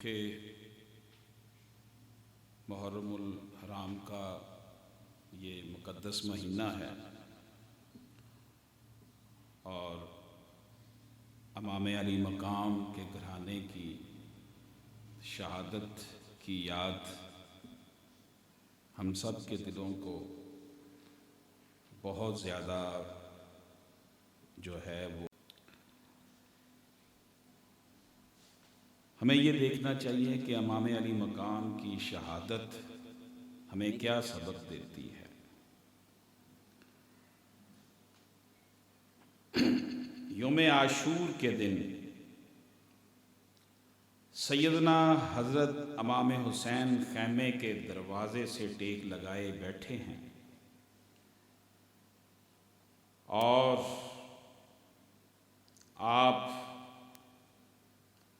کہ محرم الحرام کا یہ مقدس مہینہ ہے اور امام علی مقام کے گھرانے کی شہادت کی یاد ہم سب کے دلوں کو بہت زیادہ جو ہے وہ ہمیں یہ دیکھنا چاہیے کہ امام علی مقام کی شہادت ہمیں کیا سبق دیتی ہے۔ یوم عاشور کے دن سیدنا حضرت امام حسین خیمے کے دروازے سے ٹیک لگائے بیٹھے ہیں اور آپ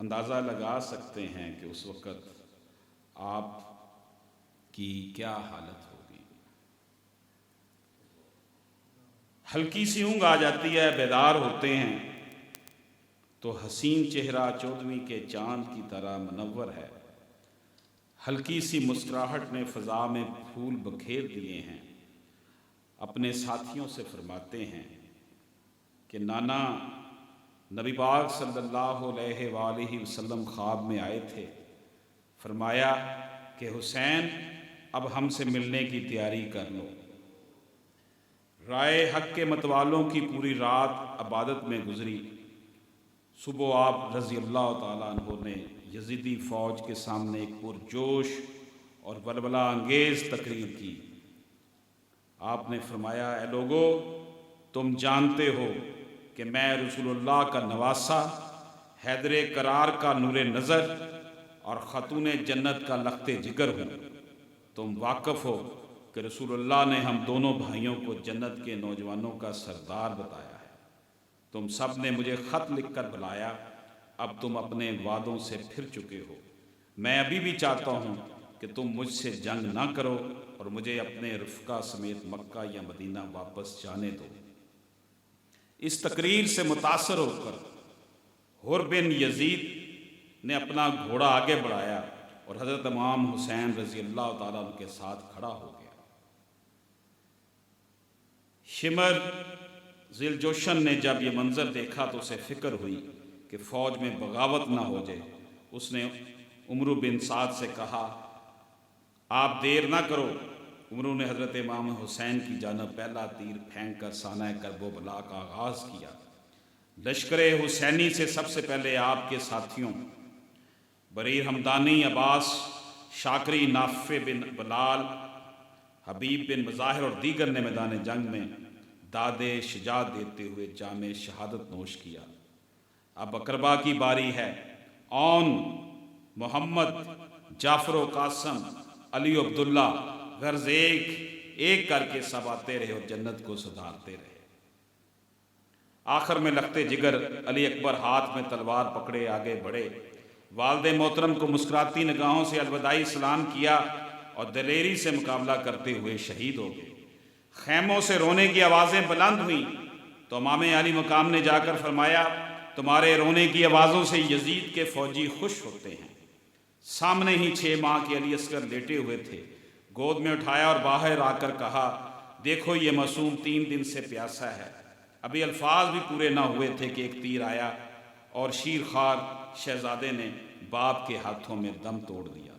اندازہ لگا سکتے ہیں کہ اس وقت آپ کی کیا حالت ہوگی۔ ہلکی سی اونگ آ جاتی ہے، بیدار ہوتے ہیں تو حسین چہرہ 14ویں کے چاند کی طرح منور ہے۔ ہلکی سی مسکراہٹ نے فضا میں پھول بکھیر دیے ہیں۔ اپنے ساتھیوں سے فرماتے ہیں کہ نانا نبی پاک صلی اللہ علیہ وآلہ وسلم خواب میں آئے تھے، فرمایا کہ حسین اب ہم سے ملنے کی تیاری کر لو۔ رائے حق کے متوالوں کی پوری رات عبادت میں گزری۔ صبح آپ رضی اللہ تعالیٰ عنہ نے یزیدی فوج کے سامنے ایک پرجوش اور ولولہ انگیز تقریر کی۔ آپ نے فرمایا، اے لوگو، تم جانتے ہو کہ میں رسول اللہ کا نواسہ، حیدر کرار کا نور نظر اور خاتون جنت کا لخت جگر ہوں۔ تم واقف ہو کہ رسول اللہ نے ہم دونوں بھائیوں کو جنت کے نوجوانوں کا سردار بتایا ہے۔ تم سب نے مجھے خط لکھ کر بلایا، اب تم اپنے وعدوں سے پھر چکے ہو۔ میں ابھی بھی چاہتا ہوں کہ تم مجھ سے جنگ نہ کرو اور مجھے اپنے رفقا سمیت مکہ یا مدینہ واپس جانے دو۔ اس تقریر سے متاثر ہو کر حر بن یزید نے اپنا گھوڑا آگے بڑھایا اور حضرت امام حسین رضی اللہ تعالیٰ عنہ کے ساتھ کھڑا ہو گیا۔ شمر ذی الجوشن نے جب یہ منظر دیکھا تو اسے فکر ہوئی کہ فوج میں بغاوت نہ ہو جائے۔ اس نے عمرو بن سعد سے کہا، آپ دیر نہ کرو۔ عمرو نے حضرت امام حسین کی جانب پہلا تیر پھینک کر سانہ کرب و بلا کا آغاز کیا۔ لشکر حسینی سے سب سے پہلے آپ کے ساتھیوں بریر ہمدانی، عباس شاکری، نافع بن بلال، حبیب بن مظاہر اور دیگر نے میدان جنگ میں داد شجاعت دیتے ہوئے جام شہادت نوش کیا۔ اب اقربا کی باری ہے۔ اون محمد، جعفر و قاسم، علی و عبداللہ، غرض ایک ایک کر کے سب آتے رہے اور جنت کو سدھارتے رہے۔ آخر میں لخت جگر علی اکبر ہاتھ میں تلوار پکڑے آگے بڑھے۔ والد محترم کو مسکراتی نگاہوں سے الوداعی سلام کیا اور دلیری سے مقابلہ کرتے ہوئے شہید ہو گئے۔ خیموں سے رونے کی آوازیں بلند ہوئیں تو امام علی مقام نے جا کر فرمایا، تمہارے رونے کی آوازوں سے یزید کے فوجی خوش ہوتے ہیں۔ سامنے ہی 6 ماہ کے علی اصغر لیٹے ہوئے تھے۔ گود میں اٹھایا اور باہر آ کر کہا، دیکھو یہ معصوم 3 دن سے پیاسا ہے۔ ابھی الفاظ بھی پورے نہ ہوئے تھے کہ ایک تیر آیا اور شیر خوار شہزادے نے باپ کے ہاتھوں میں دم توڑ دیا۔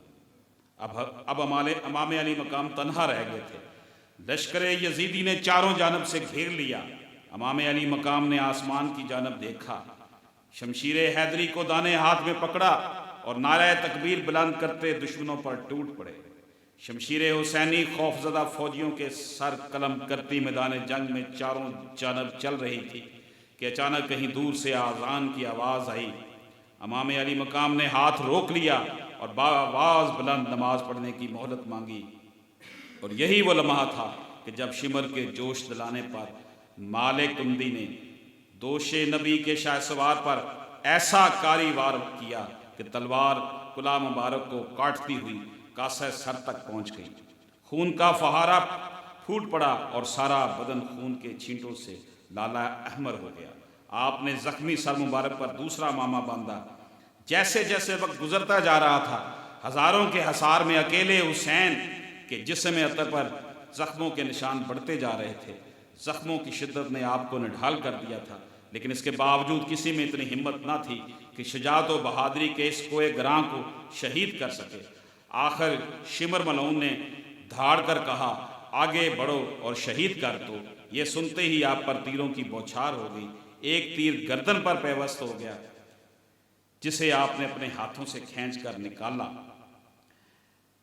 اب امام علی مقام تنہا رہ گئے تھے۔ لشکر یزیدی نے چاروں جانب سے گھیر لیا۔ امام علی مقام نے آسمان کی جانب دیکھا، شمشیر حیدری کو دانے ہاتھ میں پکڑا اور نعرہ تکبیر بلند کرتے دشمنوں پر ٹوٹ پڑے۔ شمشیر حسینی خوفزدہ فوجیوں کے سر قلم کرتی میدان جنگ میں چاروں جانب چل رہی تھی کہ اچانک کہیں دور سے آذان کی آواز آئی۔ امام علی مقام نے ہاتھ روک لیا اور بآواز بلند نماز پڑھنے کی مہلت مانگی، اور یہی وہ لمحہ تھا کہ جب شمر کے جوش دلانے پر مالک کندی نے دوش نبی کے شاہ سوار پر ایسا کاری وار کیا کہ تلوار کلہا مبارک کو کاٹتی ہوئی کاسہ سر تک پہنچ گئی۔ خون کا فہارہ پھوٹ پڑا اور سارا بدن خون کے چھینٹوں سے لالا احمر ہو گیا۔ آپ نے زخمی سر مبارک پر دوسرا مامہ باندھا۔ جیسے جیسے وقت گزرتا جا رہا تھا، ہزاروں کے حصار میں اکیلے حسین کے جسم اطہر پر زخموں کے نشان بڑھتے جا رہے تھے۔ زخموں کی شدت نے آپ کو نڈھال کر دیا تھا، لیکن اس کے باوجود کسی میں اتنی ہمت نہ تھی کہ شجاعت و بہادری کے اس کوہ گراں کو شہید کر سکے۔ آخر شمر ملعون نے دھاڑ کر کہا، آگے بڑھو اور شہید کر دو۔ یہ سنتے ہی آپ پر تیروں کی بوچھار ہو گئی۔ ایک تیر گردن پر پیوست ہو گیا، جسے آپ نے اپنے ہاتھوں سے کھینچ کر نکالا۔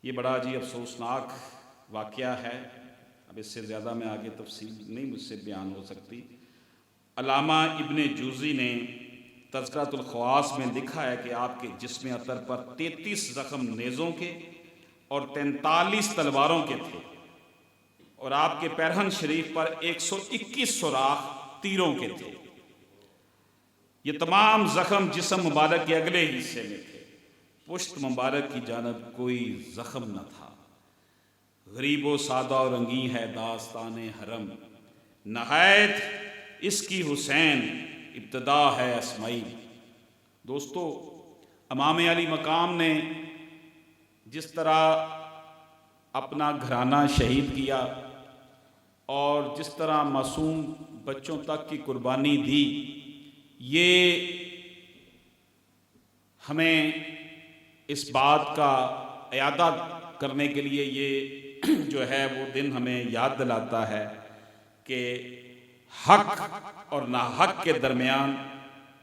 یہ بڑا جی افسوسناک واقعہ ہے، اب اس سے زیادہ میں آگے تفصیل نہیں مجھ سے بیان ہو سکتی۔ علامہ ابن جوزی نے تذکرۃ الخواص میں لکھا ہے کہ آپ کے جسم اطہر پر 33 زخم نیزوں کے اور 43 تلواروں کے تھے، اور آپ کے پیرہن شریف پر 121 سوراخ تیروں کے تھے۔ یہ تمام زخم جسم مبارک کے اگلے حصے میں تھے، پشت مبارک کی جانب کوئی زخم نہ تھا۔ غریب و سادہ اور رنگین ہے داستان حرم، نہایت اس کی حسین ابتدا ہے اسماعیل۔ دوستو، امام علی مقام نے جس طرح اپنا گھرانہ شہید کیا اور جس طرح معصوم بچوں تک کی قربانی دی، یہ ہمیں اس بات کا اعادہ کرنے کے لیے یہ جو ہے وہ دن ہمیں یاد دلاتا ہے کہ حق اور ناحق کے درمیان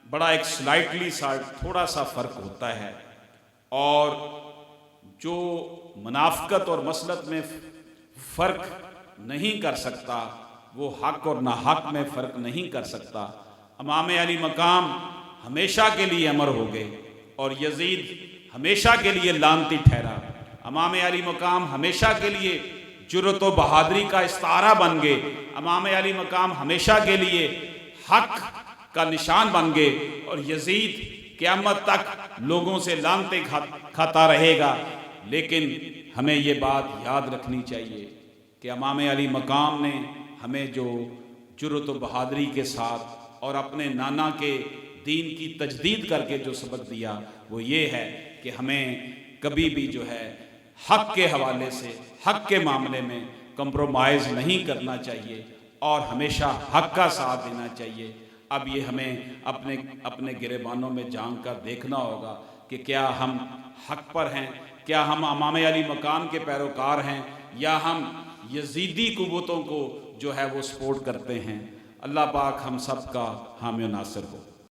بڑا ایک سلائٹلی سا تھوڑا سا فرق ہوتا ہے، اور جو منافقت اور مصلحت میں فرق نہیں کر سکتا وہ حق اور ناحق میں فرق نہیں کر سکتا۔ امام علی مقام ہمیشہ کے لیے امر ہو گئے اور یزید ہمیشہ کے لیے لعنتی ٹھہرا۔ امام علی مقام ہمیشہ کے لیے جرأت و بہادری کا استعارہ بن گئے۔ امام علی مقام ہمیشہ کے لیے حق کا نشان بن گئے، اور یزید قیامت تک لوگوں سے لعنتیں کھاتا رہے گا۔ لیکن ہمیں یہ بات یاد رکھنی چاہیے کہ امام علی مقام نے ہمیں جو جرأت و بہادری کے ساتھ اور اپنے نانا کے دین کی تجدید کر کے جو سبق دیا وہ یہ ہے کہ ہمیں کبھی بھی جو ہے حق کے حوالے سے، حق کے معاملے میں کمپرومائز نہیں کرنا چاہیے اور ہمیشہ حق کا ساتھ دینا چاہیے۔ اب یہ ہمیں اپنے گریبانوں میں جھانک کر دیکھنا ہوگا کہ کیا ہم حق پر ہیں، کیا ہم امام علی مقام کے پیروکار ہیں، یا ہم یزیدی قوتوں کو جو ہے وہ سپورٹ کرتے ہیں۔ اللہ پاک ہم سب کا حامی و ناصر ہو۔